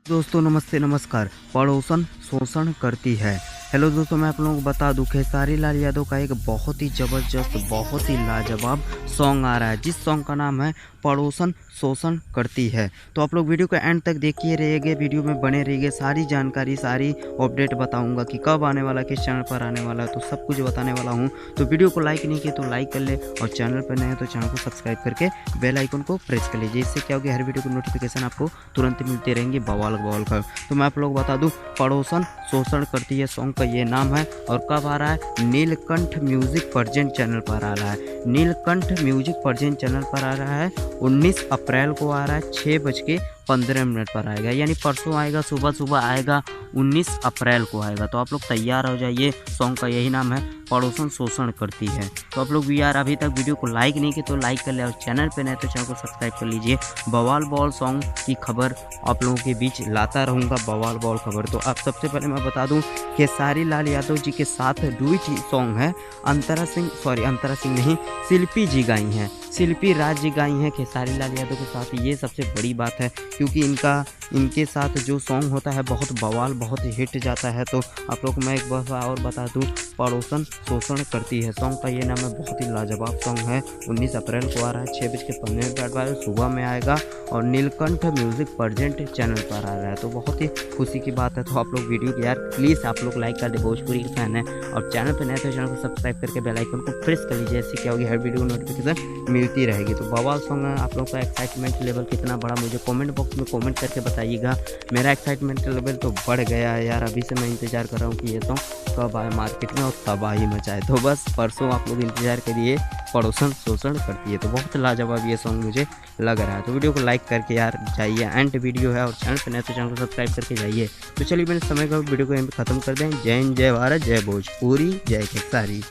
दोस्तों नमस्ते नमस्कार। पड़ोसन शोषण करती है। हेलो दोस्तों, मैं आप लोगों को बता दूं खेसारी लाल यादव का एक बहुत ही ज़बरदस्त, बहुत ही लाजवाब सॉन्ग आ रहा है, जिस सॉन्ग का नाम है पड़ोसन शोषण करती है। तो आप लोग वीडियो को एंड तक देखिए रहिएगा, वीडियो में बने रहिए। सारी जानकारी, सारी अपडेट बताऊंगा कि कब आने वाला, किस चैनल पर आने वाला है, तो सब कुछ बताने वाला हूँ। तो वीडियो को लाइक नहीं किया तो लाइक कर ले, और चैनल पर नए हैं तो चैनल को सब्सक्राइब करके बेल आइकन को प्रेस कर लीजिए। इससे क्या होगा, हर वीडियो की नोटिफिकेशन आपको तुरंत मिलती रहेंगी बवाल बवाल का। तो मैं आप लोग बता दूं, पड़ोसन शोषण करती है सॉन्ग का ये नाम है, और कब आ रहा है, नीलकंठ म्यूजिक प्रेजेंट चैनल पर आ रहा है। नीलकंठ म्यूजिक प्रेजेंट चैनल पर आ रहा है। 19 अप्रैल को आ रहा है, 6:15 पर आएगा, यानी परसों आएगा, सुबह सुबह आएगा, 19 अप्रैल को आएगा। तो आप लोग तैयार हो जाइए। सॉन्ग का यही नाम है, पड़ोसन शोषण करती है। तो आप लोग भी यार अभी तक वीडियो को लाइक नहीं किए तो लाइक कर ले, और चैनल पे नए तो चैनल को सब्सक्राइब कर लीजिए। बवाल बॉल सॉन्ग की खबर आप लोगों के बीच लाता रहूँगा, बवाल बॉल खबर। तो अब सबसे पहले मैं बता दूं, खेसारी लाल यादव जी के साथ डुइट सॉन्ग है, अंतरा सिंह नहीं, शिल्पी जी गाई हैं, शिल्पी राज जी गाई हैं खेसारी लाल यादव के साथ। ये सबसे बड़ी बात है, क्योंकि इनके साथ जो सॉन्ग होता है बहुत बवाल, बहुत हिट जाता है। तो आप लोग को मैं एक बार और बता दूं, पड़ोसन शोषण करती है सॉन्ग का ये नाम है, बहुत ही लाजवाब सॉन्ग है। 19 अप्रैल को आ रहा है, 6:15 सुबह में आएगा, और नीलकंठ म्यूजिक प्रेजेंट चैनल पर आ रहा है। तो बहुत ही खुशी की बात है। तो आप लोग वीडियो को यार प्लीज़ आप लोग लाइक कर दे, भोजपुरी के फैन है, और चैनल पर नए तो चैनल को सब्सक्राइब करके बेल आइकन को प्रेस कर लीजिए। ऐसे क्या होगी, हर वीडियो को नोटिफिकेशन मिलती रहेगी। तो बवाल सॉन्ग है। आप लोग का एक्साइटमेंट लेवल कितना बड़ा, मुझे कमेंट बॉक्स में कमेंट करके बताइएगा। मेरा एक्साइटमेंट लेवल तो बढ़ गया है यार, अभी से मैं इंतज़ार कर रहा हूँ कि ये सॉन्ग कब आए मार्केट में और तबाही मचाए। तो बस परसों आप लोग इंतज़ार करिए, पड़ोसन शोषण करती है। तो बहुत लाजवाब ये सॉन्ग मुझे लग रहा है। तो वीडियो को लाइक करके यार जाइए, एंड वीडियो है, और चैनल पर नए तो चैनल को सब्सक्राइब करके जाइए। तो चलिए, मैंने समय का वीडियो को यहीं पर ख़त्म कर दें। जय हिंद, जय भारत, जय भोजपुरी, जय खेसारी।